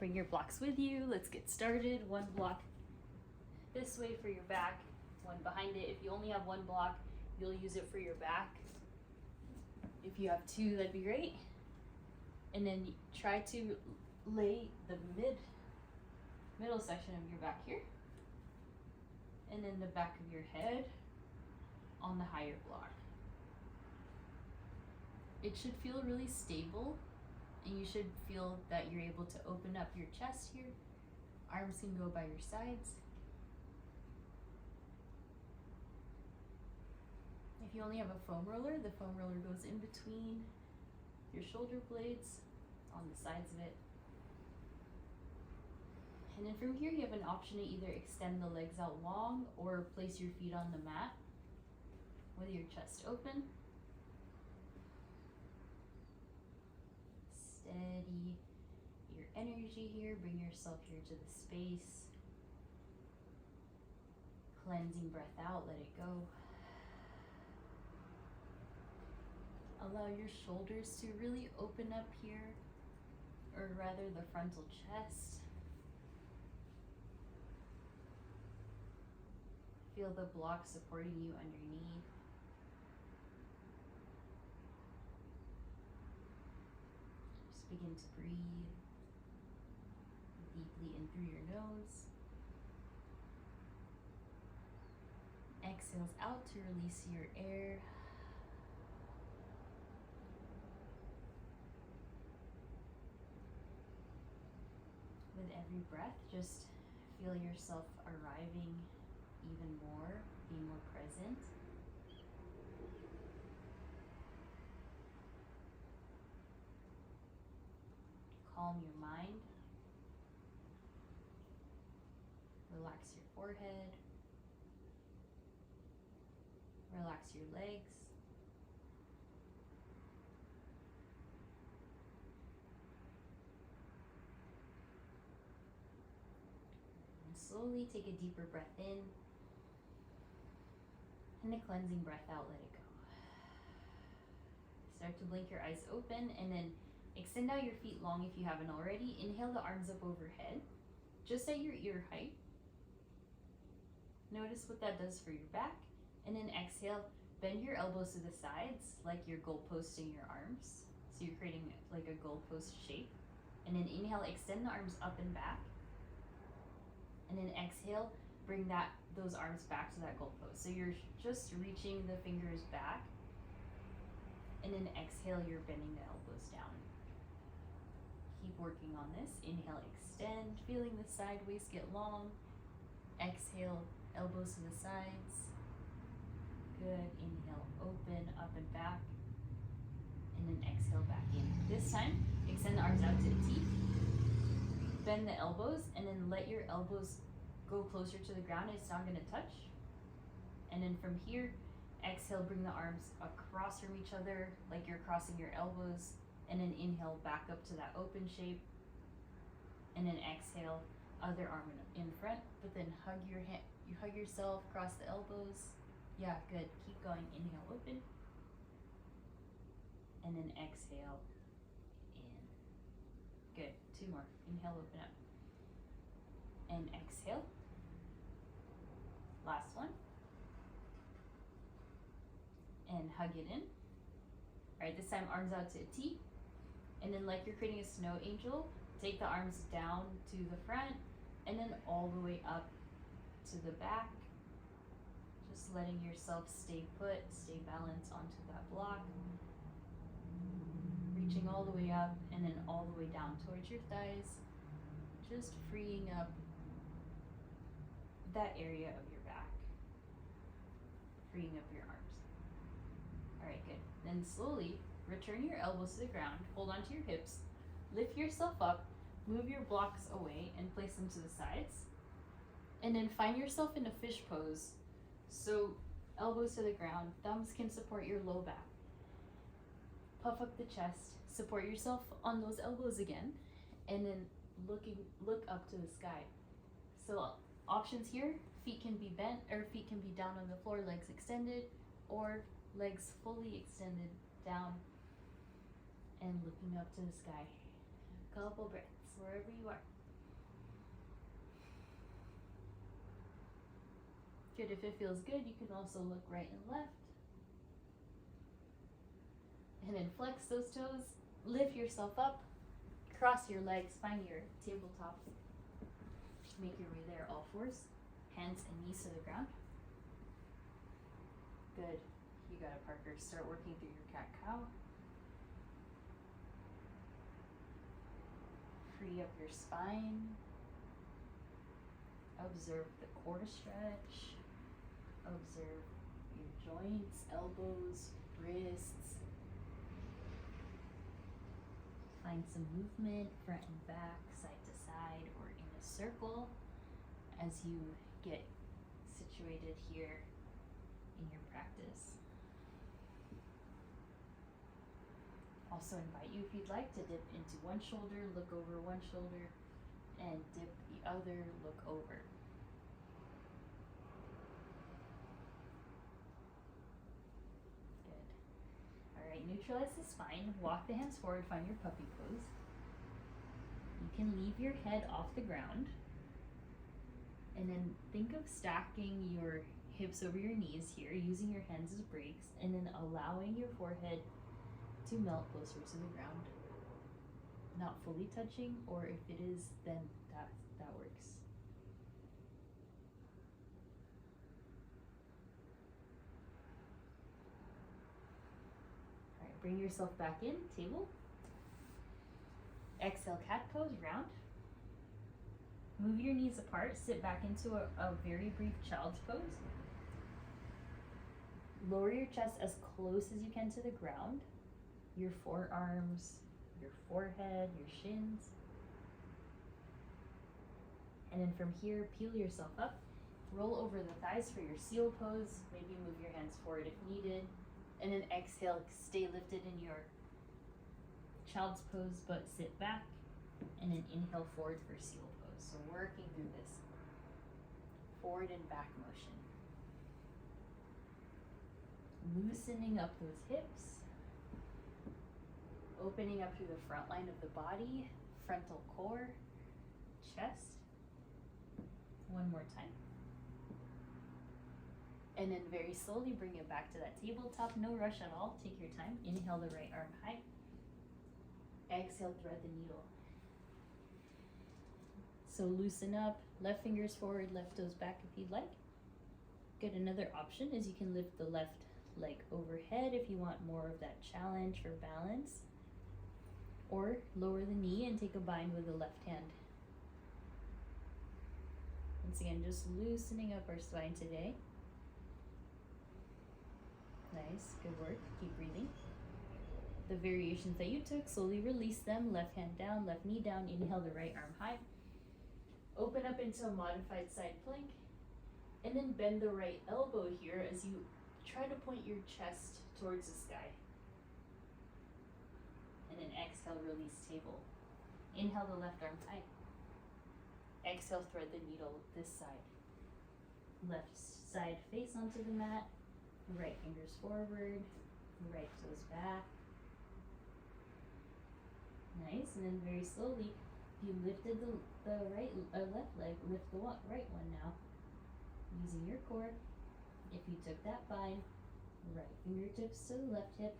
Bring your blocks with you. Let's get started. One block this way for your back, one behind it. If you only have one block, you'll use it for your back. If you have two, that'd be great. And then try to lay the middle section of your back here, and then the back of your head on the higher block. It should feel really stable, and you should feel that you're able to open up your chest here. Arms can go by your sides. If you only have a foam roller, the foam roller goes in between your shoulder blades on the sides of it. And then from here, you have an option to either extend the legs out long or place your feet on the mat with your chest open. Steady your energy here. Bring yourself here to the space. Cleansing breath out, let it go. Allow your shoulders to really open up here, or rather the frontal chest. Feel the block supporting you underneath. Just begin to breathe deeply in through your nose. Exhales out to release your air. With every breath, just feel yourself arriving even more, be more present. Calm your mind. Relax your forehead. Relax your legs. Slowly take a deeper breath in, and a cleansing breath out, let it go. Start to blink your eyes open, and then extend out your feet long if you haven't already. Inhale the arms up overhead, just at your ear height. Notice what that does for your back. And then exhale, bend your elbows to the sides like you're goalposting your arms. So you're creating like a goalpost shape. And then inhale, extend the arms up and back. And then exhale, bring those arms back to that goalpost. So you're just reaching the fingers back. And then exhale, you're bending the elbows down. Keep working on this. Inhale, extend, feeling the side waist get long. Exhale, elbows to the sides. Good. Inhale, open, up and back. And then exhale, back in. This time, extend the arms out to a T. Bend the elbows, and then let your elbows go closer to the ground. It's not going to touch. And then from here, exhale, bring the arms across from each other like you're crossing your elbows. And then inhale, back up to that open shape. And then exhale, other arm in front, but then hug your hand. You hug yourself, cross the elbows. Yeah, good. Keep going. Inhale, open. And then exhale, in. Good. Two more. Inhale, open up. And exhale. Last one. And hug it in. All right, this time arms out to a T. And then like you're creating a snow angel, take the arms down to the front and then all the way up to the back. Just letting yourself stay put, stay balanced onto that block. Reaching all the way up and then all the way down towards your thighs. Just freeing up that area of your back. Freeing up your arms. All right, good. Then slowly return your elbows to the ground, hold onto your hips, lift yourself up, move your blocks away and place them to the sides. And then find yourself in a fish pose. So elbows to the ground, thumbs can support your low back. Puff up the chest, support yourself on those elbows again, and then look up to the sky. So options here, feet can be bent or feet can be down on the floor, legs extended, or legs fully extended down and looking up to the sky. Couple breaths, wherever you are. Good, if it feels good, you can also look right and left. And then flex those toes, lift yourself up, cross your legs, find your tabletop. Make your way there, all fours, hands and knees to the ground. Good, you got it, Parker. Start working through your cat-cow. Free up your spine. Observe the core stretch. Observe your joints, elbows, wrists. Find some movement, front and back, side to side, or in a circle as you get situated here in your practice. Also invite you, if you'd like, to dip into one shoulder, look over one shoulder, and dip the other, look over. Neutralize the spine, walk the hands forward, find your puppy pose. You can leave your head off the ground. And then think of stacking your hips over your knees here, using your hands as brakes, and then allowing your forehead to melt closer to the ground. Not fully touching, or if it is, then that works. Bring yourself back in, table. Exhale, cat pose, round. Move your knees apart, sit back into a very brief child's pose. Lower your chest as close as you can to the ground. Your forearms, your forehead, your shins. And then from here, peel yourself up. Roll over the thighs for your seal pose. Maybe move your hands forward if needed. And then exhale, stay lifted in your child's pose, but sit back. And then inhale forward for seal pose. So working through this forward and back motion. Loosening up those hips. Opening up through the front line of the body, frontal core, chest. One more time. And then very slowly bring it back to that tabletop. No rush at all. Take your time. Inhale the right arm high. Exhale, thread the needle. So loosen up. Left fingers forward, left toes back if you'd like. Good. Another option is you can lift the left leg overhead if you want more of that challenge for balance. Or lower the knee and take a bind with the left hand. Once again, just loosening up our spine today. Nice, good work. Keep breathing. The variations that you took, slowly release them. Left hand down, left knee down. Inhale the right arm high. Open up into a modified side plank. And then bend the right elbow here as you try to point your chest towards the sky. And then exhale, release table. Inhale the left arm high. Exhale, thread the needle this side. Left side face onto the mat. Right fingers forward, right toes back. Nice, and then very slowly, you lifted the left leg, lift the right one now. Using your core. If you took that bind, right fingertips to the left hip.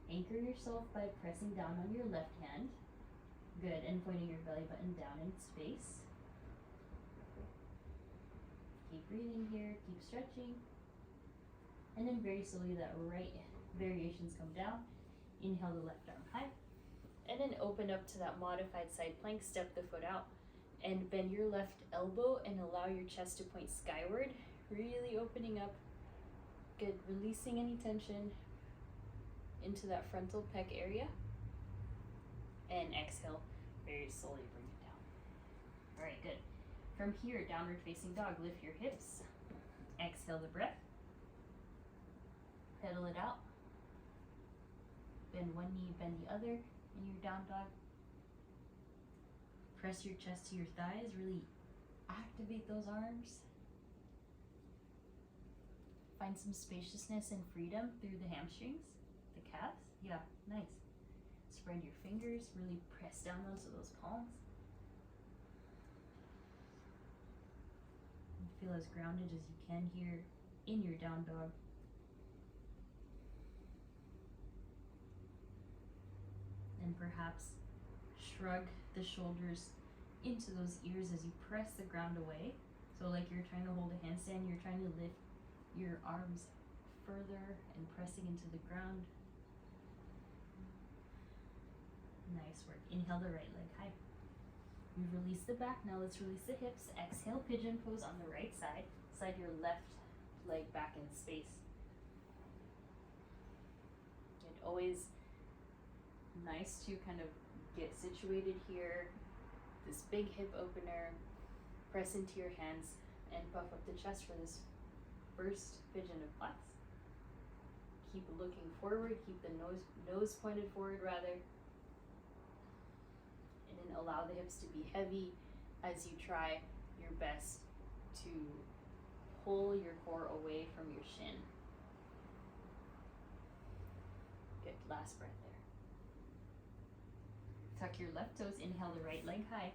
Anchor yourself by pressing down on your left hand. Good, and pointing your belly button down in space. Keep breathing here, keep stretching. And then very slowly that right variations come down. Inhale the left arm high. And then open up to that modified side plank. Step the foot out and bend your left elbow and allow your chest to point skyward. Really opening up. Good. Releasing any tension into that frontal pec area. And exhale. Very slowly bring it down. All right, good. From here, downward facing dog. Lift your hips. Exhale the breath. Pedal it out. Bend one knee, bend the other in your down dog. Press your chest to your thighs. Really activate those arms. Find some spaciousness and freedom through the hamstrings, the calves. Yeah, nice. Spread your fingers, really press down onto those palms. And feel as grounded as you can here in your down dog. And perhaps shrug the shoulders into those ears as you press the ground away. So like you're trying to hold a handstand, you're trying to lift your arms further and pressing into the ground. Nice work. Inhale the right leg high. We've released the back. Now let's release the hips. Exhale, pigeon pose on the right side. Slide your left leg back in space. And always nice to kind of get situated here. This big hip opener. Press into your hands and puff up the chest for this first pigeon of class. Keep looking forward. Keep the nose pointed forward rather. And then allow the hips to be heavy as you try your best to pull your core away from your shin. Good, last breath there. Tuck your left toes, inhale the right leg high.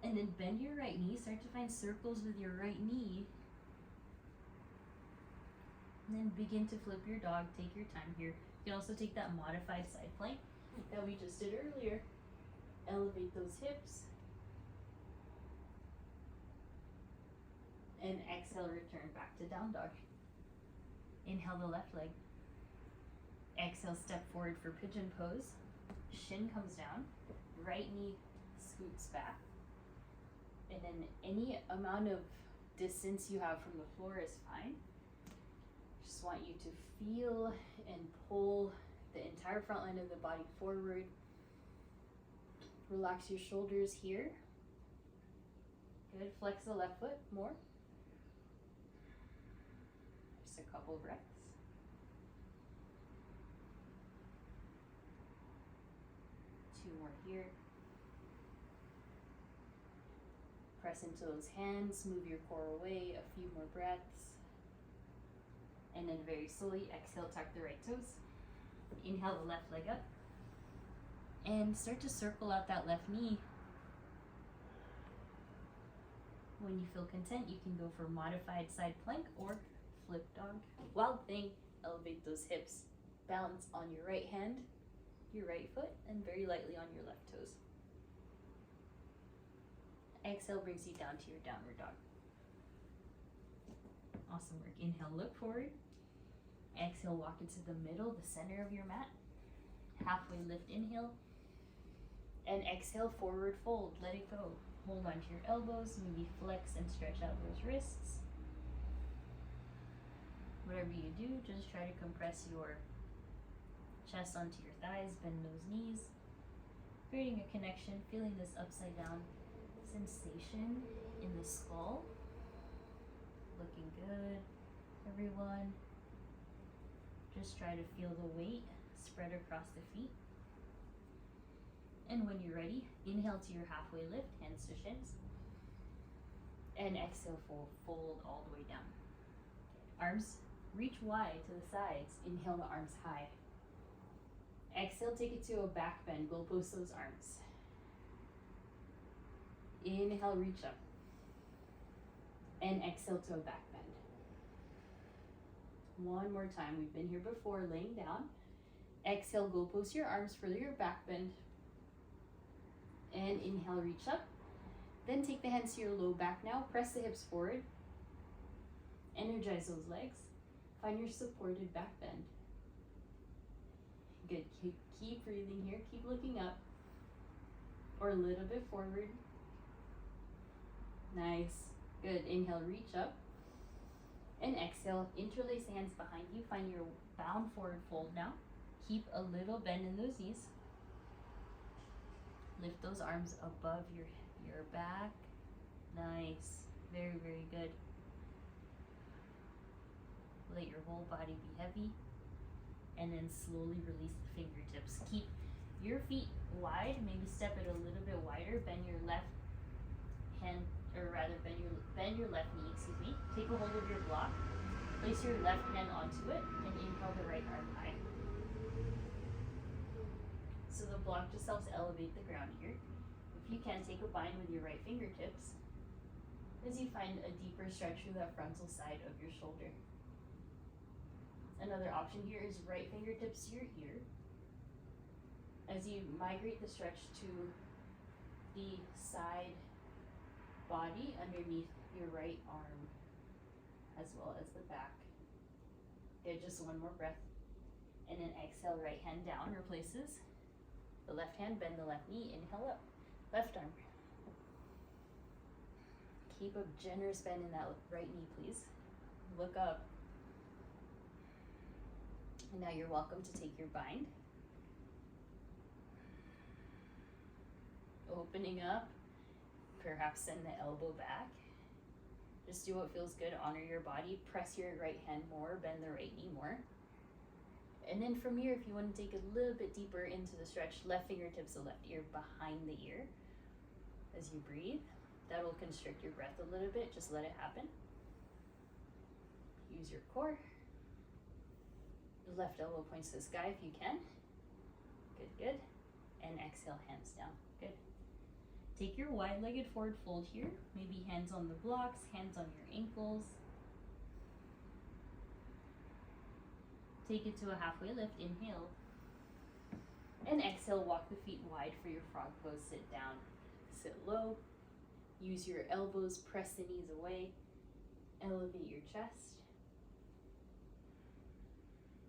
And then bend your right knee, start to find circles with your right knee. And then begin to flip your dog, take your time here. You can also take that modified side plank that we just did earlier. Elevate those hips. And exhale, return back to down dog. Inhale the left leg. Exhale, step forward for pigeon pose. Shin comes down. Right knee scoots back. And then any amount of distance you have from the floor is fine. Just want you to feel and pull the entire front line of the body forward. Relax your shoulders here. Good. Flex the left foot more. Just a couple breaths. Two more here. Press into those hands, move your core away, a few more breaths. And then very slowly, exhale, tuck the right toes. Inhale the left leg up. And start to circle out that left knee. When you feel content, you can go for modified side plank or flip dog. Wild thing, elevate those hips. Balance on your right hand, your right foot, and very lightly on your left toes. Exhale brings you down to your downward dog. Awesome work. Inhale, look forward. Exhale, walk into the middle, the center of your mat. Halfway lift, inhale. And exhale, forward fold. Let it go. Hold on to your elbows. Maybe flex and stretch out those wrists. Whatever you do, just try to compress your chest onto your thighs. Bend those knees. Creating a connection. Feeling this upside down sensation in the skull. Looking good, everyone. Just try to feel the weight spread across the feet. And when you're ready, inhale to your halfway lift, hands to shins. And exhale, fold all the way down. Arms reach wide to the sides. Inhale the arms high. Exhale, take it to a back bend. We'll post those arms. Inhale, reach up. And exhale to a back bend. One more time. We've been here before, laying down. Exhale, go post your arms for your back bend. And inhale, reach up. Then take the hands to your low back now. Press the hips forward. Energize those legs. Find your supported back bend. Good. Keep breathing here. Keep looking up. Or a little bit forward. Nice. Good. Inhale, reach up. And exhale, interlace hands behind you. Find your bound forward fold now. Keep a little bend in those knees. Lift those arms above your back. Nice. Very, very good. Let your whole body be heavy. And then slowly release the fingertips. Keep your feet wide. Maybe step it a little bit wider. Bend your left hand, or rather bend your left knee, excuse me. Take a hold of your block. Place your left hand onto it and inhale the right arm high. So the block just helps elevate the ground here. If you can, take a bind with your right fingertips as you find a deeper stretch through that frontal side of your shoulder. Another option here is right fingertips to your ear as you migrate the stretch to the side body underneath your right arm as well as the back. Good, just one more breath. And then exhale, right hand down, replaces the left hand, bend the left knee, inhale up, left arm. Keep a generous bend in that right knee, please. Look up. And now you're welcome to take your bind. Opening up, perhaps send the elbow back. Just do what feels good, honor your body, press your right hand more, bend the right knee more. And then from here, if you want to take a little bit deeper into the stretch, left fingertips, the left ear behind the ear as you breathe. That will constrict your breath a little bit, just let it happen. Use your core. Left elbow points to the sky if you can. Good, good. And exhale, hands down. Good. Take your wide-legged forward fold here. Maybe hands on the blocks, hands on your ankles. Take it to a halfway lift, inhale. And exhale, walk the feet wide for your frog pose, sit down. Sit low, use your elbows, press the knees away, elevate your chest.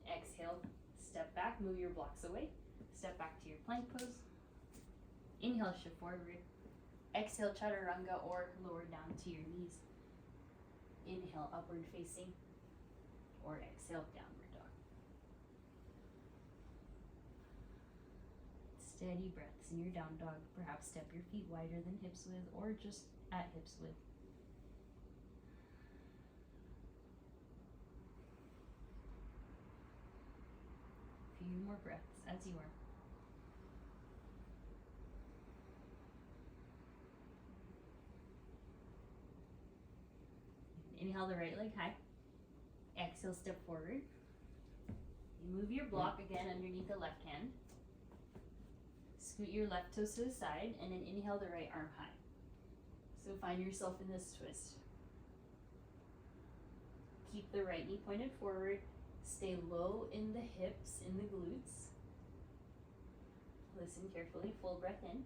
Exhale, step back, move your blocks away, step back to your plank pose. Inhale, shift forward. Exhale, chaturanga or lower down to your knees. Inhale, upward facing, or exhale, downward dog. Steady breaths in your down dog. Perhaps step your feet wider than hips width or just at hips width. Few more breaths as you are. Inhale the right leg high. Exhale, step forward. You move your block again underneath the left hand. Scoot your left toes to the side and then inhale the right arm high. So find yourself in this twist. Keep the right knee pointed forward. Stay low in the hips, in the glutes. Listen carefully, full breath in.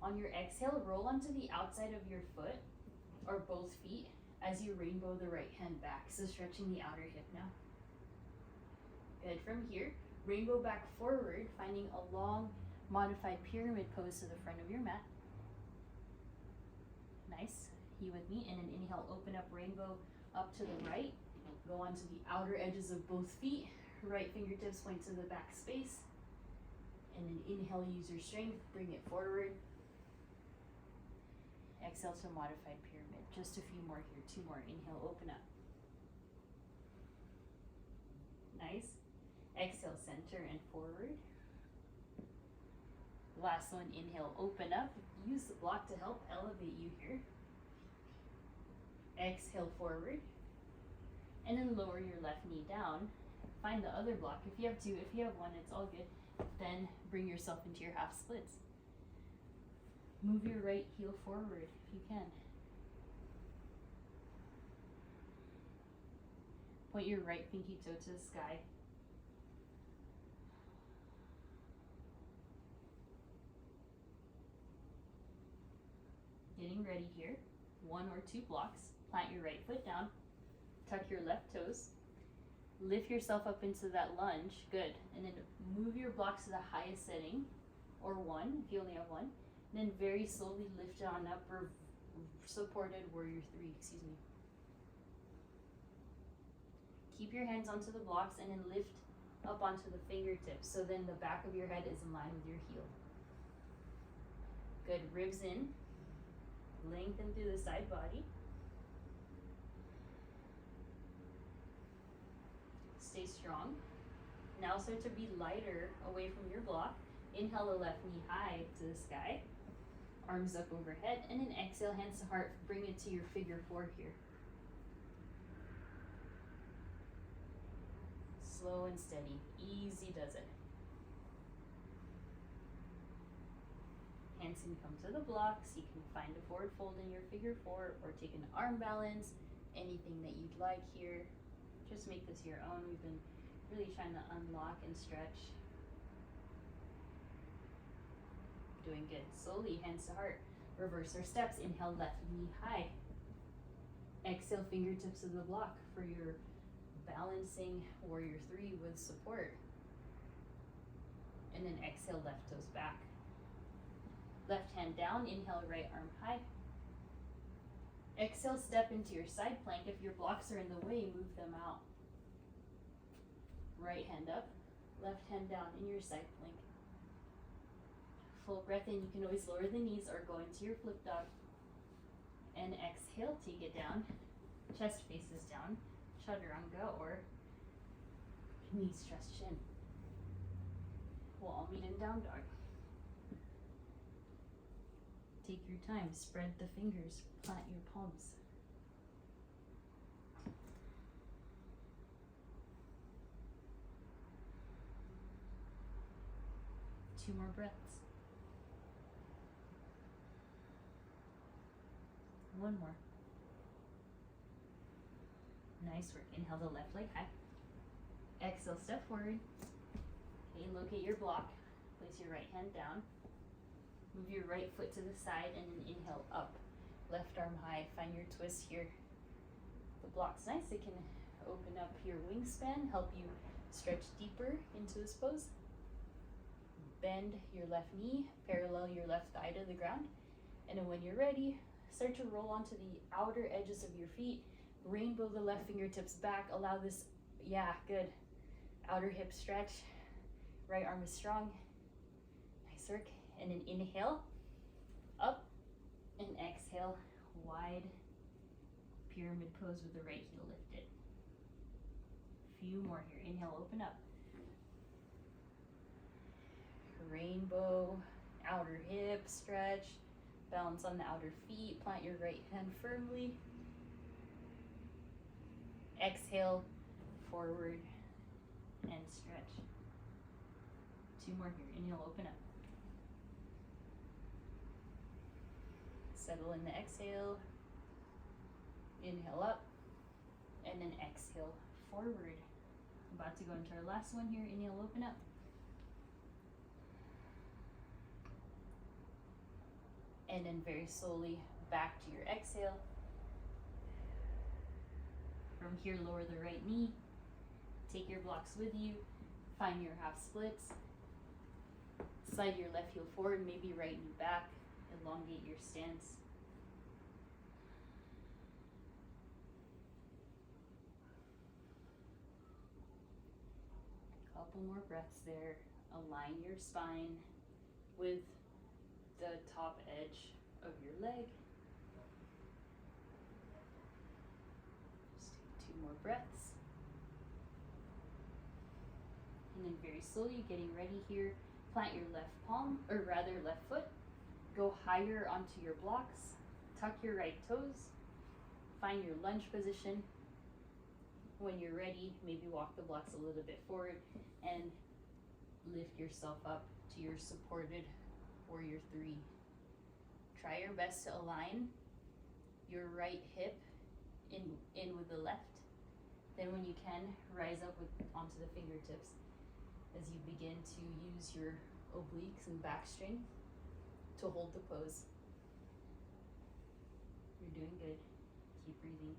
On your exhale, roll onto the outside of your foot or both feet as you rainbow the right hand back. So stretching the outer hip now. Good, from here, rainbow back forward, finding a long modified pyramid pose to the front of your mat. Nice, you with me, and then inhale, open up rainbow up to the right. Go onto the outer edges of both feet. Right fingertips point to the back space. And then inhale, use your strength, bring it forward. Exhale to modified pyramid. Just a few more here, 2 more. Inhale, open up. Nice. Exhale, center and forward. Last one, inhale, open up. Use the block to help elevate you here. Exhale, forward. And then lower your left knee down. Find the other block. If you have 2, if you have 1, it's all good. Then bring yourself into your half splits. Move your right heel forward if you can. Point your right pinky toe to the sky. Getting ready here. 1 or 2 blocks. Plant your right foot down. Tuck your left toes. Lift yourself up into that lunge. Good. And then move your blocks to the highest setting, or 1 if you only have 1. And then very slowly lift it on up, or supported warrior 3, excuse me. Keep your hands onto the blocks and then lift up onto the fingertips. So then the back of your head is in line with your heel. Good. Ribs in. Lengthen through the side body. Stay strong. Now start to be lighter away from your block. Inhale the left knee high to the sky. Arms up overhead. And then exhale, hands to heart. Bring it to your figure 4 here. Slow and steady. Easy does it. Hands can come to the blocks. You can find a forward fold in your figure four or take an arm balance, anything that you'd like here. Just make this your own. We've been really trying to unlock and stretch. Doing good. Slowly, hands to heart. Reverse our steps. Inhale, left knee high. Exhale, fingertips to the block for your balancing warrior three with support. And then exhale, left toes back. Left hand down, inhale, right arm high. Exhale, step into your side plank. If your blocks are in the way, move them out. Right hand up, left hand down in your side plank. Full breath in. You can always lower the knees or go into your flip dog. And exhale, take it down. Chest faces down. Chaturanga or knees trust chin. We'll all meet in down dog. Take your time. Spread the fingers. Plant your palms. Two more breaths. One more. Nice work. Inhale the left leg high. Exhale, step forward. Okay, locate your block. Place your right hand down. Move your right foot to the side and then inhale up. Left arm high. Find your twist here. The block's nice. It can open up your wingspan, help you stretch deeper into this pose. Bend your left knee, parallel your left thigh to the ground. And then when you're ready, start to roll onto the outer edges of your feet. Rainbow the left fingertips back. Allow this, yeah, good. Outer hip stretch. Right arm is strong. Nice work. And then inhale, up, and exhale, wide pyramid pose with the right heel lifted. Few more here. Inhale, open up. Rainbow, outer hip stretch. Balance on the outer feet. Plant your right hand firmly. Exhale, forward, and stretch. Two more here. Inhale, open up. Settle in the exhale. Inhale up. And then exhale, forward. About to go into our last one here. Inhale, open up. And then very slowly back to your exhale. From here, lower the right knee. Take your blocks with you. Find your half splits. Slide your left heel forward, maybe right knee back. Elongate your stance. Couple more breaths there. Align your spine with the top edge of your leg. Just take two more breaths. And then very slowly, getting ready here, plant your left palm, or rather left foot. Go higher onto your blocks. Tuck your right toes. Find your lunge position. When you're ready, maybe walk the blocks a little bit forward and lift yourself up to your supported warrior three. Try your best to align your right hip in with the left. Then when you can, rise up onto the fingertips as you begin to use your obliques and back strength to hold the pose. You're doing good. Keep breathing.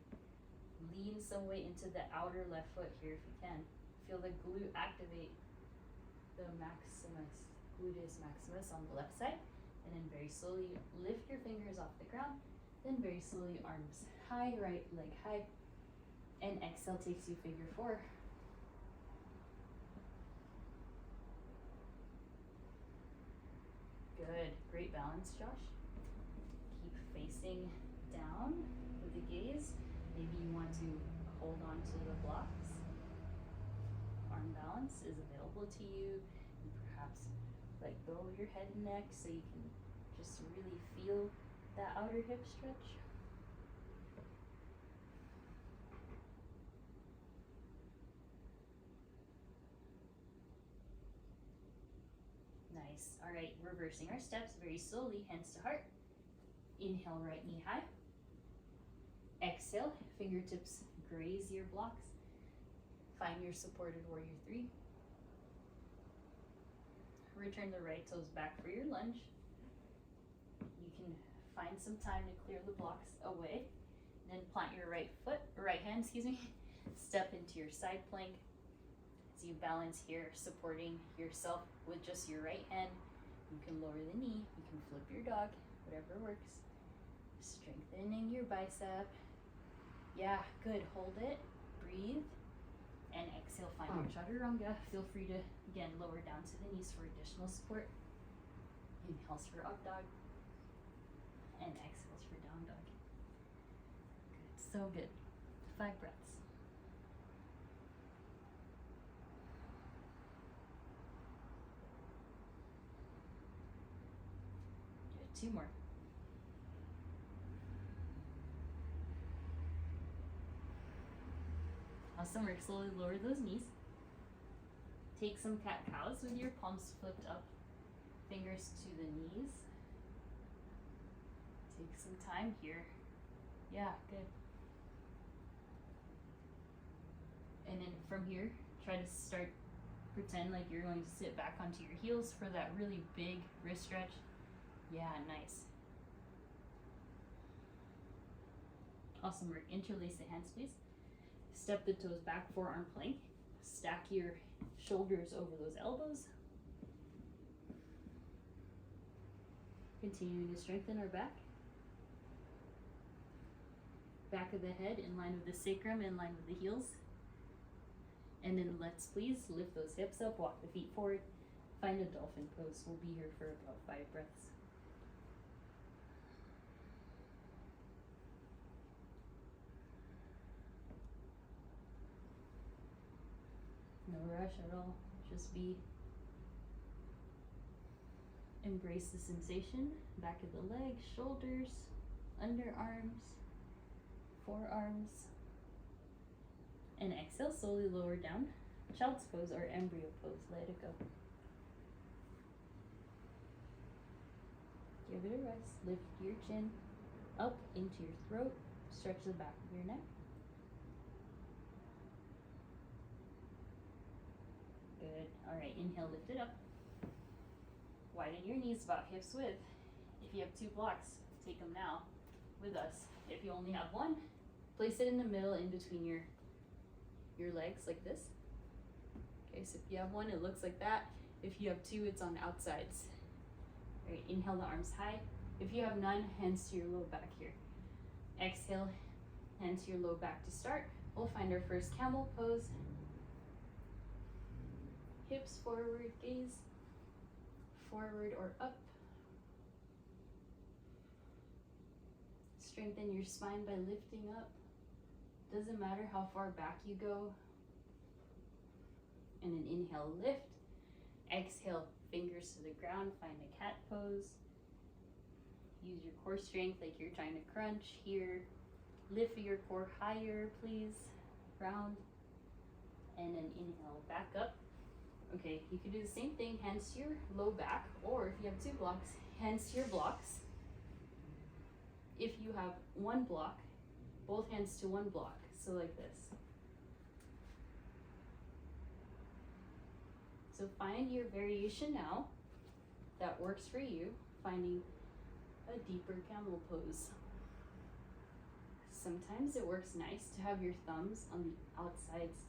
Lean some weight into the outer left foot here if you can. Feel the glute activate, the maximus, gluteus maximus on the left side. And then very slowly lift your fingers off the ground. Then very slowly arms high, right leg high. And exhale takes you figure four. Good, great balance, Josh. Keep facing down with the gaze. Maybe you want to hold on to the blocks. Arm balance is available to you. And perhaps let go of your head and neck so you can just really feel that outer hip stretch. Nice. All right, reversing our steps very slowly, hands to heart. Inhale, right knee high. Exhale, fingertips graze your blocks. Find your supported warrior 3. Return the right toes back for your lunge. You can find some time to clear the blocks away. Then plant your right hand, step into your side plank. As you balance here, supporting yourself with just your right hand. You can lower the knee, you can flip your dog, whatever works. Strengthening your bicep. Yeah, good, hold it, breathe, and exhale, find your chaturanga. Feel free to, again, lower down to the knees for additional support. Inhales for up dog, and exhales for down dog. Good, so good. 5 breaths. Good, 2 more. Awesome work. Slowly lower those knees. Take some cat-cows with your palms flipped up, fingers to the knees. Take some time here. Yeah, good. And then from here, try to start, pretend like you're going to sit back onto your heels for that really big wrist stretch. Yeah, nice. Awesome work. Interlace the hands, please. Step the toes back, forearm plank. Stack your shoulders over those elbows. Continuing to strengthen our back. Back of the head in line with the sacrum, in line with the heels. And then let's please lift those hips up, walk the feet forward. Find a dolphin pose. We'll be here for about 5 breaths. No rush at all, just be. Embrace the sensation, back of the legs, shoulders, underarms, forearms. And exhale, slowly lower down. Child's pose or embryo pose, let it go. Give it a rest, lift your chin up into your throat, stretch the back of your neck. Good. All right, inhale, lift it up. Widen your knees about hips width. If you have 2 blocks, take them now with us. If you only have 1, place it in the middle in between your legs like this. Okay, so if you have 1, it looks like that. If you have 2, it's on outsides. All right, inhale the arms high. If you have none, hands to your low back here. Exhale, hands to your low back to start. We'll find our first camel pose. Hips forward, gaze forward or up. Strengthen your spine by lifting up. Doesn't matter how far back you go. And then inhale, lift. Exhale, fingers to the ground, find a cat pose. Use your core strength like you're trying to crunch here. Lift your core higher, please. Round. And then inhale, back up. Okay, you can do the same thing, hands to your low back, or if you have 2 blocks, hands to your blocks. If you have 1 block, both hands to 1 block, so like this. So find your variation now that works for you, finding a deeper camel pose. Sometimes it works nice to have your thumbs on the outsides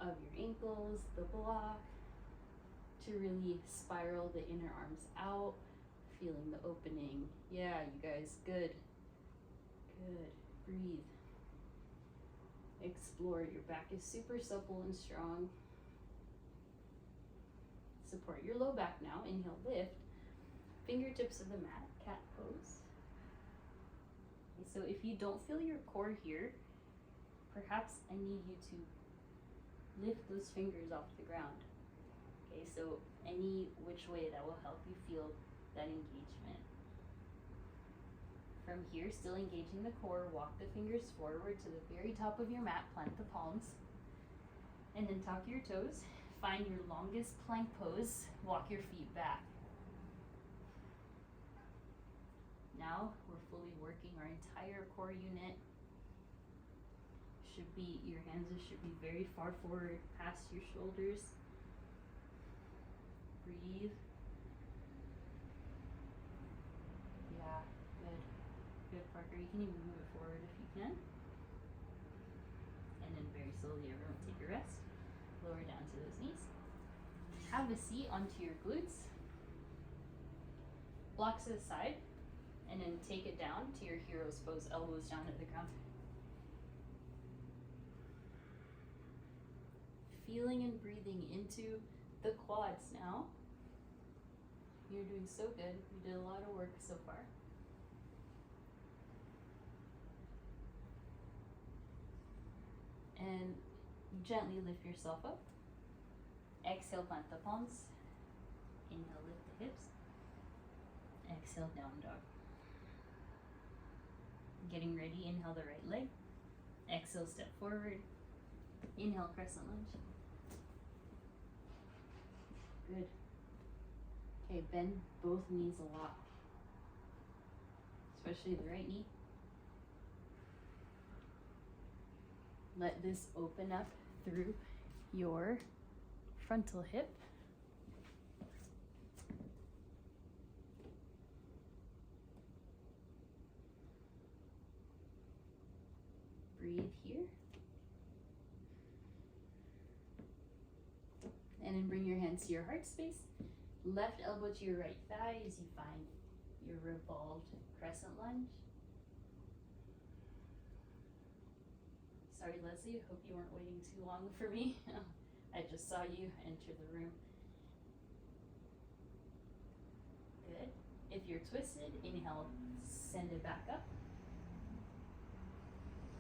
of your ankles, the block, to really spiral the inner arms out, feeling the opening. Yeah, you guys, good. Good, breathe. Explore, your back is super supple and strong. Support your low back now, inhale, lift. Fingertips of the mat, cat pose. Okay, so if you don't feel your core here, perhaps I need you to lift those fingers off the ground. Okay, so any which way that will help you feel that engagement. From here, still engaging the core, walk the fingers forward to the very top of your mat, plant the palms, and then tuck your toes. Find your longest plank pose, walk your feet back. fully working our entire core unit. Your hands should be very far forward past your shoulders. Breathe. Yeah, good. Good, Parker. You can even move it forward if you can. And then very slowly, everyone take a rest. Lower down to those knees. Have a seat onto your glutes. Blocks to the side. And then take it down to your hero's pose, elbows down at the ground. Feeling and breathing into the quads now. You're doing so good. You did a lot of work so far. And gently lift yourself up. Exhale, plant the palms. Inhale, lift the hips. Exhale, down dog. Getting ready, inhale the right leg. Exhale, step forward. Inhale, crescent lunge. Good. Okay, bend both knees a lot, especially the right knee. Let this open up through your frontal hip. Breathe here. And then bring your hands to your heart space. Left elbow to your right thigh as you find your revolved crescent lunge. Sorry, Leslie, I hope you weren't waiting too long for me. I just saw you enter the room. Good. If you're twisted, inhale, send it back up.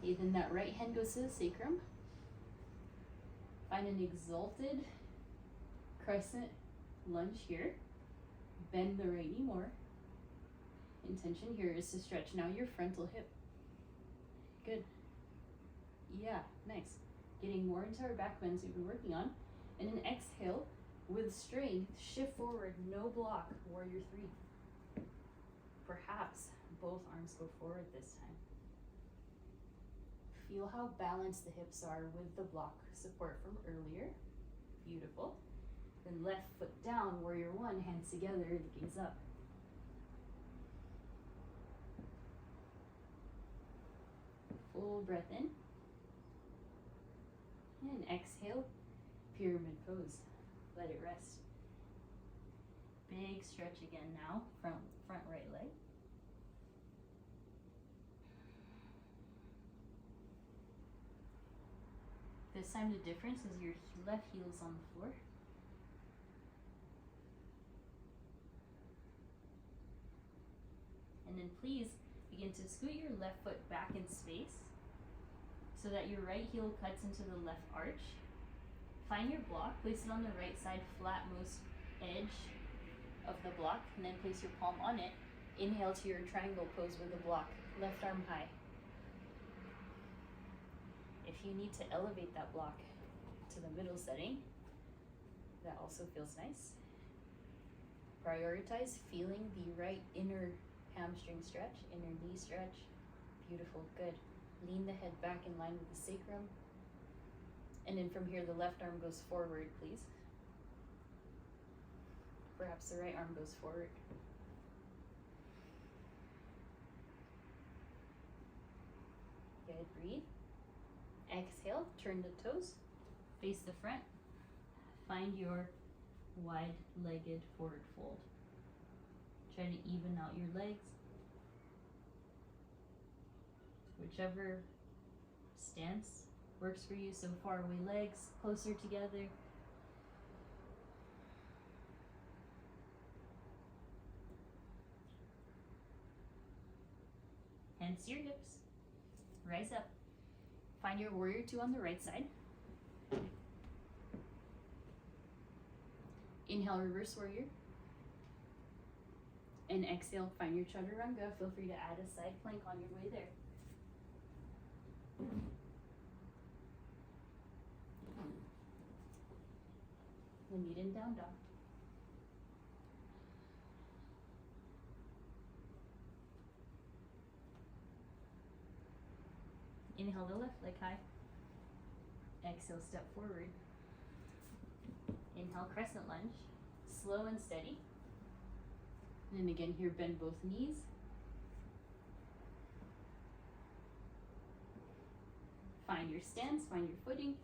Okay, then that right hand goes to the sacrum. Find an exalted crescent lunge here. Bend the right knee more. Intention here is to stretch now your frontal hip. Good. Yeah, nice. Getting more into our back bends we've been working on. And then exhale with strength, shift forward, no block, warrior three. Perhaps both arms go forward this time. Feel how balanced the hips are with the block support from earlier. Beautiful. Then left foot down, warrior one, hands together, gaze up. Full breath in. And exhale, pyramid pose. Let it rest. Big stretch again now from front right leg. This time the difference is your left heel's on the floor. And then please begin to scoot your left foot back in space so that your right heel cuts into the left arch. Find your block, place it on the right side, flatmost edge of the block, and then place your palm on it. Inhale to your triangle pose with the block, left arm high. If you need to elevate that block to the middle setting, that also feels nice. Prioritize feeling the right inner hamstring stretch, inner knee stretch. Beautiful, good. Lean the head back in line with the sacrum. And then from here, the left arm goes forward, please. Perhaps the right arm goes forward. Good, breathe. Exhale, turn the toes, face the front. Find your wide-legged forward fold. Try to even out your legs. Whichever stance works for you. So far away legs, closer together. Hands to your hips. Rise up. Find your warrior two on the right side. Inhale, reverse warrior. And exhale, find your chaturanga. Feel free to add a side plank on your way there. Then meet in down dog. Inhale the left leg high. Exhale, step forward. Inhale, crescent lunge. Slow and steady. And then again here, bend both knees. Find your stance, find your footing.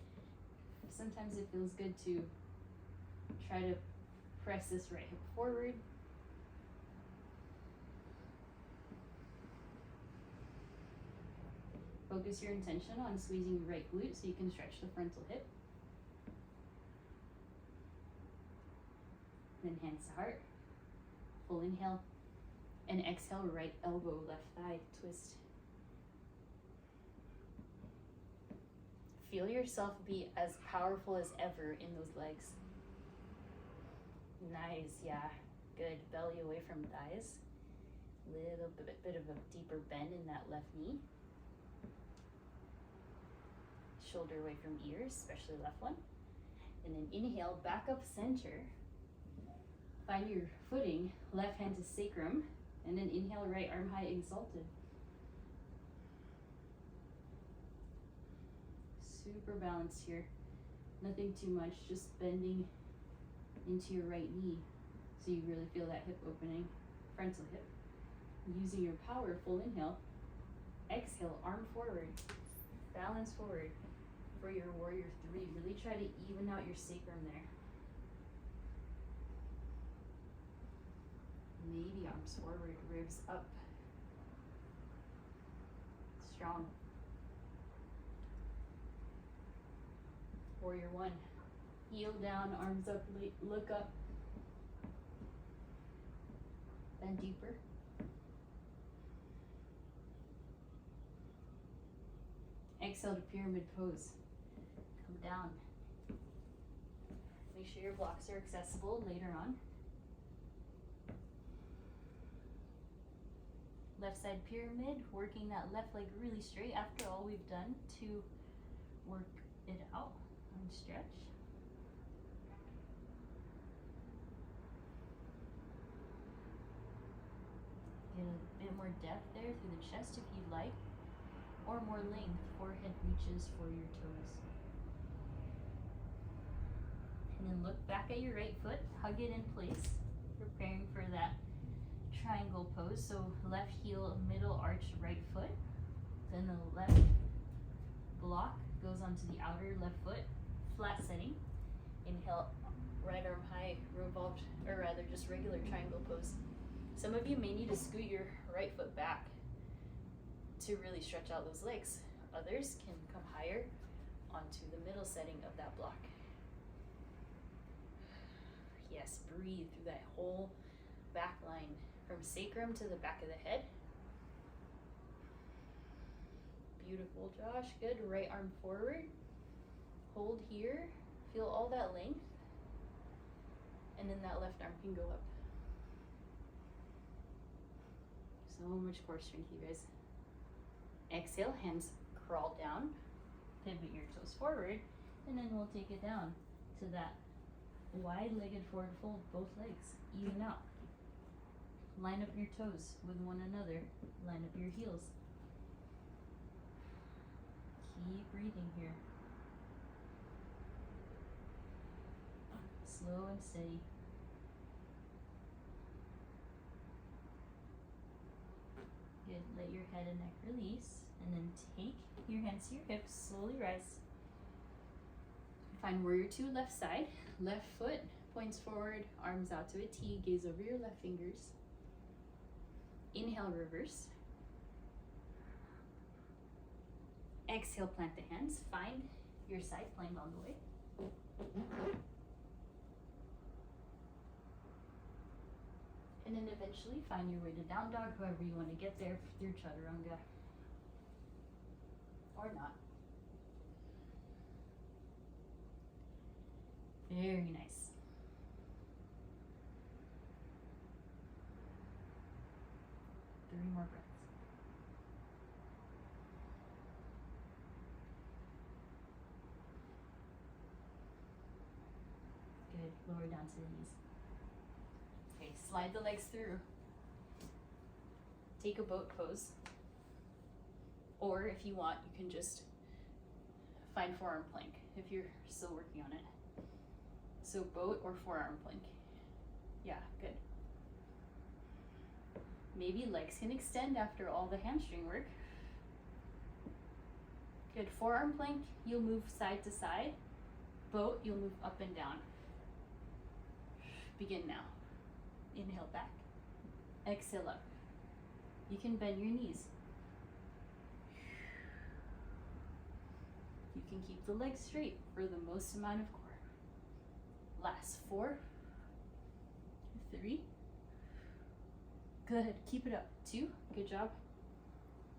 Sometimes it feels good to try to press this right hip forward. Focus your intention on squeezing your right glute so you can stretch the frontal hip. Then hands to heart. Full inhale. And exhale, right elbow, left thigh, twist. Feel yourself be as powerful as ever in those legs. Nice, yeah, good. Belly away from thighs. Little bit of a deeper bend in that left knee. Shoulder away from ears, especially left one. And then inhale, back up center. Find your footing, left hand to sacrum, and then inhale, right arm high, exalted. Super balanced here. Nothing too much, just bending into your right knee so you really feel that hip opening, frontal hip. Using your power, full inhale. Exhale, arm forward, balance forward. For your warrior three, really try to even out your sacrum there. Maybe arms forward, ribs up. Strong. Warrior one. Heel down, arms up, look up. Bend deeper. Exhale to pyramid pose. Come down. Make sure your blocks are accessible later on. Left side pyramid, working that left leg really straight. After all we've done to work it out and stretch. Get a bit more depth there through the chest if you'd like, or more length, forehead reaches for your toes. And then look back at your right foot, hug it in place, preparing for that triangle pose. So left heel, middle arch, right foot. Then the left block goes onto the outer left foot, flat setting. Inhale, right arm high, revolved, or rather just regular triangle pose. Some of you may need to scoot your right foot back to really stretch out those legs. Others can come higher onto the middle setting of that block. Yes, breathe through that whole back line from sacrum to the back of the head. Beautiful, Josh. Good. Right arm forward. Hold here. Feel all that length. And then that left arm can go up. So much core strength, you guys. Exhale, hands crawl down. Pivot your toes forward. And then we'll take it down to that wide-legged forward fold, both legs. Even out. Line up your toes with one another. Line up your heels. Keep breathing here. Slow and steady. Good. Let your head and neck release. And then take your hands to your hips. Slowly rise. Find warrior two, left side. Left foot points forward, arms out to a T. Gaze over your left fingers. Inhale, reverse. Exhale, plant the hands. Find your side plank on the way. And then eventually find your way to down dog, however you want to get there through chaturanga. Or not. Very nice. Three more breaths. Good. Lower down to the knees. Okay, slide the legs through. Take a boat pose. Or if you want, you can just find forearm plank if you're still working on it. So boat or forearm plank. Yeah, good. Maybe legs can extend after all the hamstring work. Good. Forearm plank, you'll move side to side. Boat, you'll move up and down. Begin now. Inhale back. Exhale up. You can bend your knees. You can keep the legs straight for the most amount of core. Last 4, 3. Good. Keep it up. 2. Good job.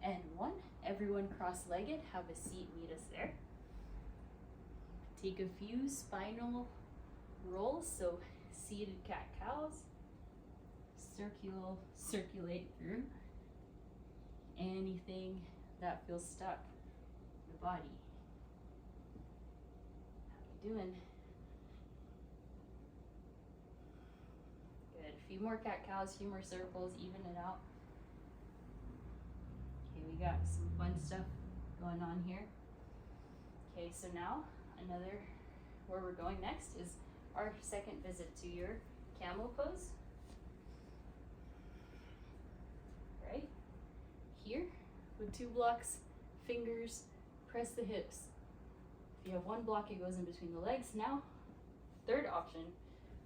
And 1. Everyone cross-legged. Have a seat. Meet us there. Take a few spinal rolls. So seated cat-cows. Circulate through anything that feels stuck in the body. How you doing? Good. A few more cat-cows, a few more circles, even it out. Okay, we got some fun stuff going on here. Okay, so now where we're going next is our second visit to your camel pose. Right? Here, with 2 blocks, fingers, press the hips. If you have 1 block, it goes in between the legs. Now, third option,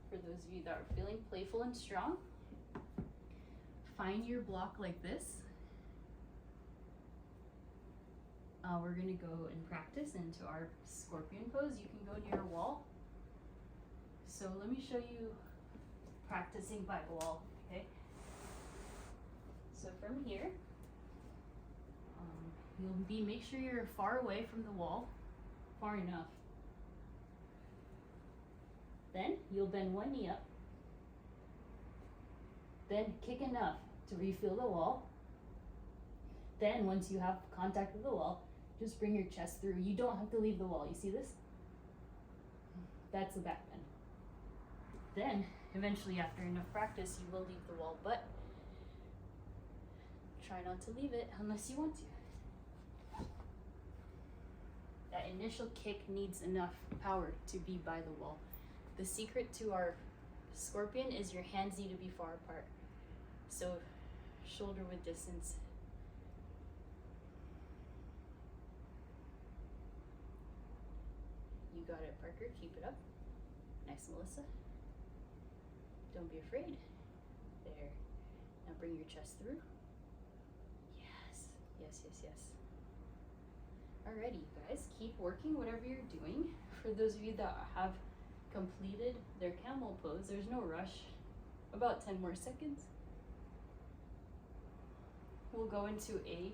for those of you that are feeling playful and strong, find your block like this. We're gonna go and practice into our scorpion pose. You can go near a wall. So let me show you practicing by the wall, okay? So from here, make sure you're far away from the wall, far enough. Then you'll bend 1 knee up. Then kick enough to refill the wall. Then once you have contact with the wall, just bring your chest through. You don't have to leave the wall. You see this? That's the back bend. Then, eventually after enough practice, you will leave the wall, but try not to leave it unless you want to. That initial kick needs enough power to be by the wall. The secret to our scorpion is your hands need to be far apart. So, shoulder width distance. You got it, Parker. Keep it up. Nice, Melissa. Don't be afraid. There. Now bring your chest through. Yes. Yes, yes, yes. Alrighty, you guys. Keep working whatever you're doing. For those of you that have completed their camel pose, there's no rush. About 10 more seconds. We'll go into a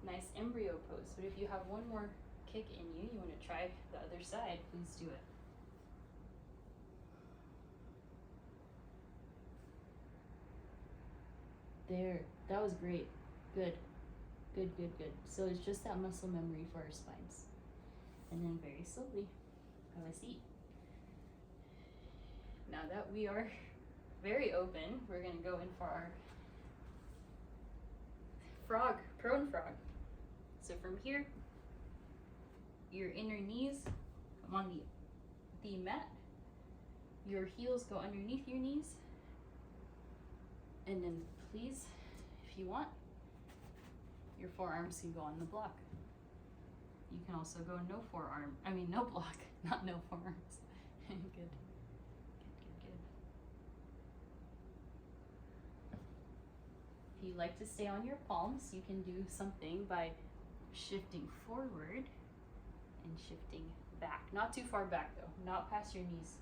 nice embryo pose. But if you have 1 more kick in you, you want to try the other side, please do it. There, that was great. Good, good, good, good. So it's just that muscle memory for our spines. And then very slowly, have a seat. Now that we are very open, we're gonna go in for our frog, prone frog. So from here, your inner knees come on the mat. Your heels go underneath your knees. And then please, if you want, your forearms can go on the block. You can also go no block, not no forearms. Good. Good, good, good. If you like to stay on your palms, you can do something by shifting forward and shifting back. Not too far back though, not past your knees.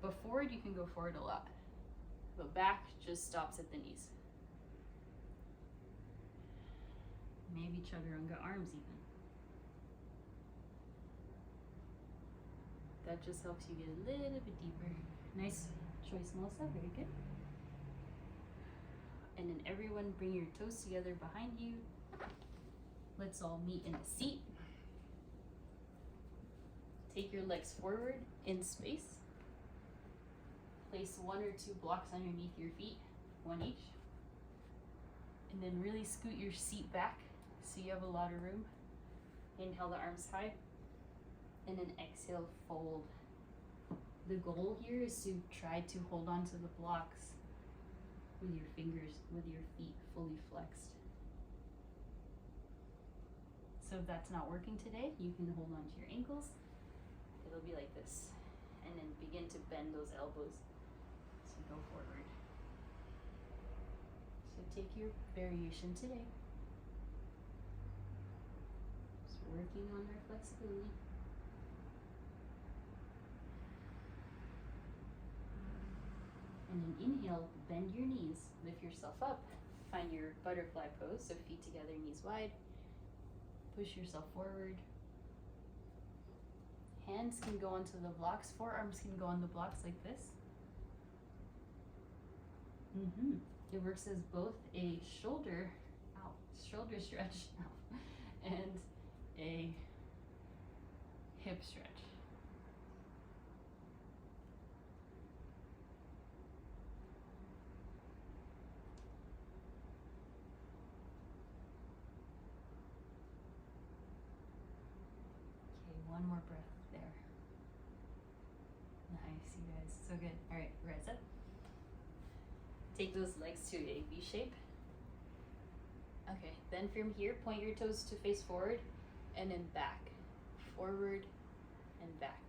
But forward, you can go forward a lot. But back just stops at the knees. Maybe chaturanga arms even. That just helps you get a little bit deeper. Nice choice, Melissa, very good. And then everyone bring your toes together behind you. Let's all meet in a seat. Take your legs forward in space. Place 1 or 2 blocks underneath your feet, 1 each. And then really scoot your seat back so you have a lot of room. Inhale the arms high, and then exhale, fold. The goal here is to try to hold on to the blocks with your fingers, with your feet fully flexed. So if that's not working today, you can hold on to your ankles. It'll be like this. And then begin to bend those elbows. So go forward. So take your variation today. Just working on our flexibility. And then inhale, bend your knees, lift yourself up. Find your butterfly pose, so feet together, knees wide. Push yourself forward. Hands can go onto the blocks, forearms can go on the blocks like this. It works as both a shoulder stretch and a hip stretch. One more breath there. Nice, you guys. So good. All right, rise up. Take those legs to a V shape. Okay, then from here, point your toes to face forward and then back. Forward and back.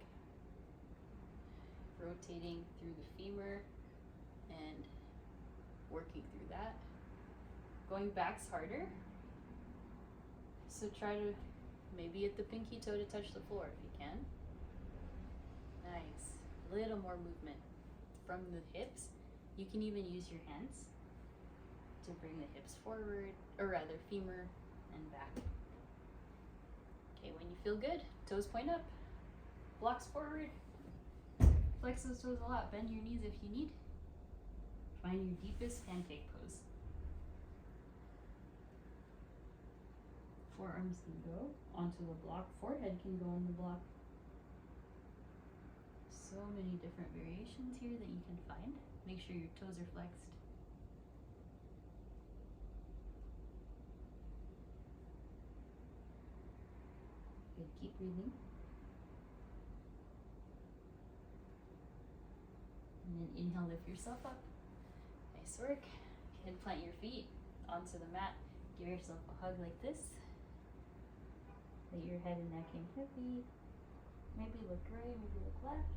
Rotating through the femur and working through that. Going back's harder. So try to maybe at the pinky toe to touch the floor if you can. Nice. Little more movement from the hips. You can even use your hands to bring the hips forward, or rather femur and back. Okay, when you feel good, toes point up, blocks forward. Flex those toes a lot. Bend your knees if you need. Find your deepest pancake pose. Forearms can go onto the block. Forehead can go on the block. So many different variations here that you can find. Make sure your toes are flexed. Good, keep breathing. And then inhale, lift yourself up. Nice work. Go ahead, plant your feet onto the mat. Give yourself a hug like this. Let your head and neck hang heavy. Maybe look right, maybe look left.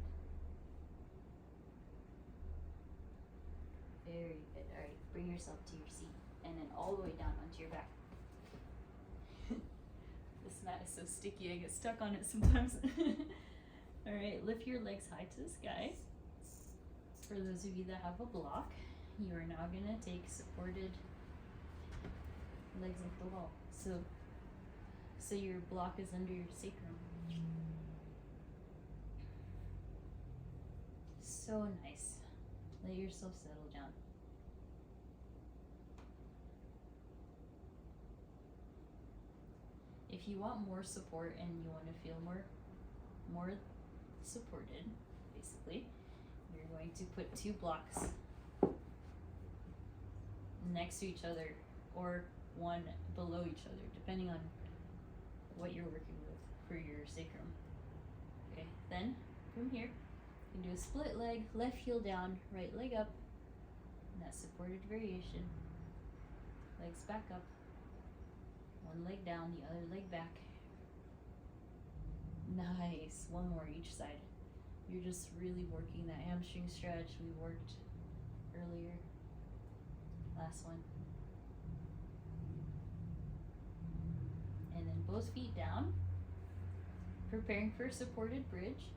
Very good. All right, bring yourself to your seat and then all the way down onto your back. This mat is so sticky, I get stuck on it sometimes. All right, lift your legs high to the sky. For those of you that have a block, you are now gonna take supported legs off the wall. So your block is under your sacrum. So nice. Let yourself settle down. If you want more support and you want to feel more supported, basically, you're going to put two blocks next to each other or one below each other, depending on what you're working with for your sacrum. Okay, then from here, you can do a split leg, left heel down, right leg up. And that supported variation. Legs back up. One leg down, the other leg back. Nice. One more each side. You're just really working that hamstring stretch we worked earlier. Last one. And then both feet down. Preparing for a supported bridge.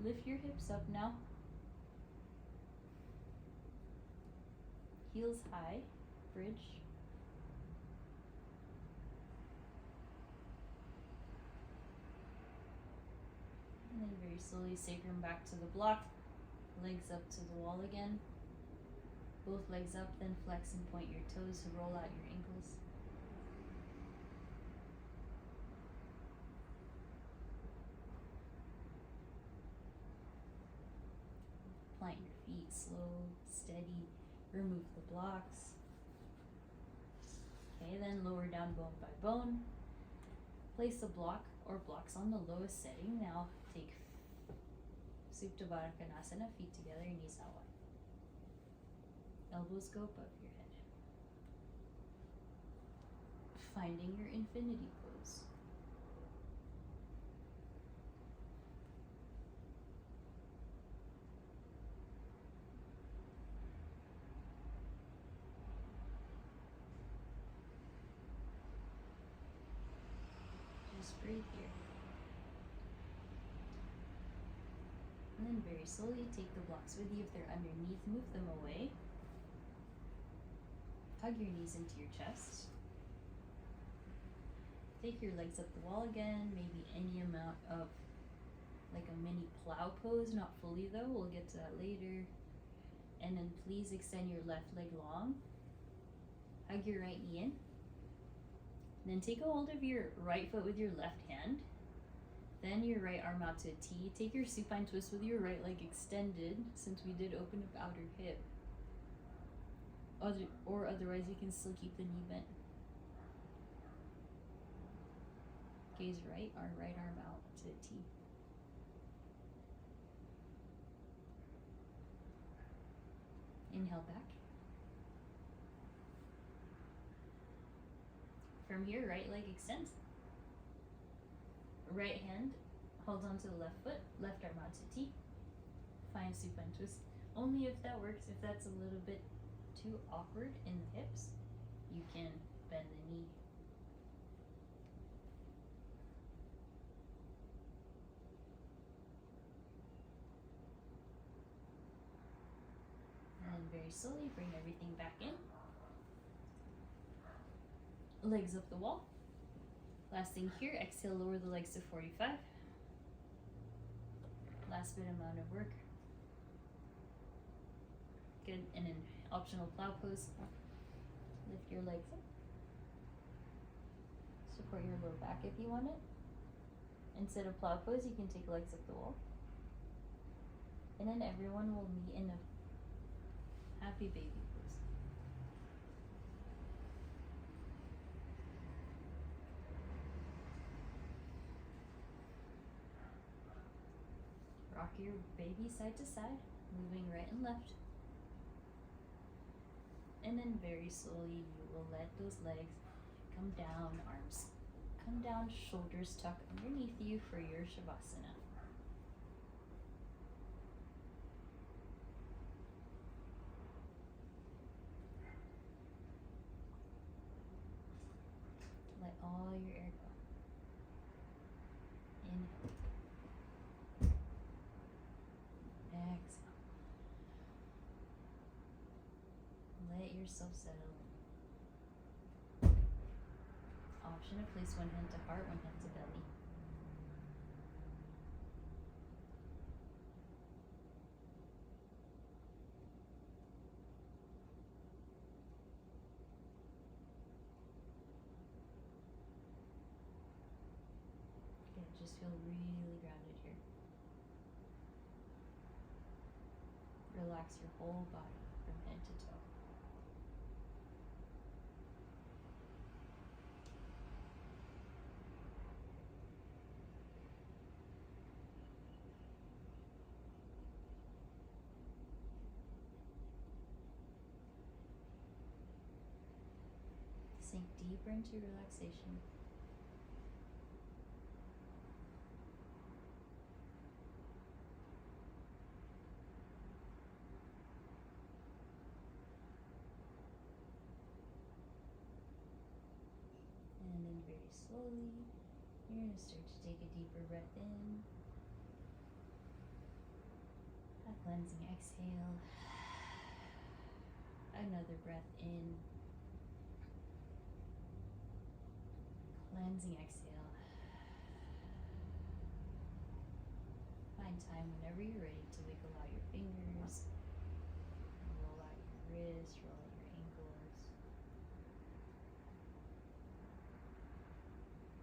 Lift your hips up now. Heels high, bridge. And then very slowly sacrum back to the block. Legs up to the wall again. Both legs up, then flex and point your toes to roll out your ankles. Plant your feet slow, steady. Remove the blocks. Okay, Okay, then lower down bone by bone. Place a block or blocks on the lowest setting. Now take Supta Baddha Konasana, feet together, knees out wide. Elbows go above your head. Finding your infinity pose. Just breathe here. And then very slowly take the blocks with you. If they're underneath, move them away. Hug your knees into your chest. Take your legs up the wall again, maybe any amount of like a mini plow pose, not fully though, we'll get to that later. And then please extend your left leg long. Hug your right knee in. And then take a hold of your right foot with your left hand. Then your right arm out to a T. Take your supine twist with your right leg extended, since we did open up outer hip. Or otherwise you can still keep the knee bent. Gaze right, our right arm out to a T. Inhale back. From here, right leg extends. Right hand holds onto the left foot, left arm out to T. Find supine twist. Only if that works. If that's a little bit too awkward in the hips, you can bend the knee. And then very slowly bring everything back in. Legs up the wall. Last thing here, exhale, lower the legs to 45. Last bit amount of work. Good, and an optional plow pose. Lift your legs up. Support your low back if you want it. Instead of plow pose, you can take legs up the wall. And then everyone will meet in a happy baby pose. Rock your baby side to side, moving right and left. And then very slowly you will let those legs come down, arms come down, shoulders tuck underneath you for your Shavasana. Let all your air go. Inhale. Exhale. Let yourself settle in. Option to place one hand to heart, one hand to belly. Good, just feel really grounded here. Relax your whole body from head to toe. Sink deeper into relaxation. And then very slowly, you're going to start to take a deeper breath in. A cleansing exhale. Another breath in. Cleansing exhale. Find time whenever you're ready to wiggle out your fingers, roll out your wrists, roll out your ankles.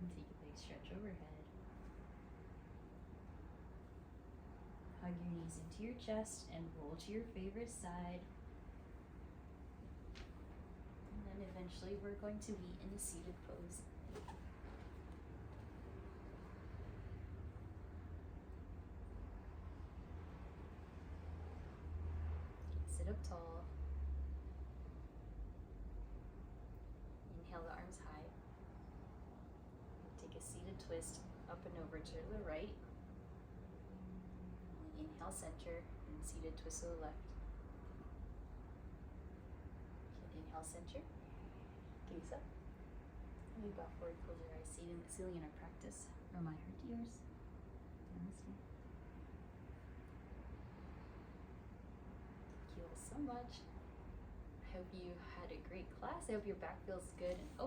And take a big stretch overhead. Hug your knees into your chest and roll to your favorite side. And then eventually eventually we're going to be in a seated pose. Sit up tall. Inhale the arms high. Take a seated twist up and over to the right. Inhale center and seated twist to the left. Inhale center. Gaze up. And we bow forward, close your eyes, sealing in our practice. From my heart to yours. Namaste. Thank you all so much. I hope you had a great class. I hope your back feels good and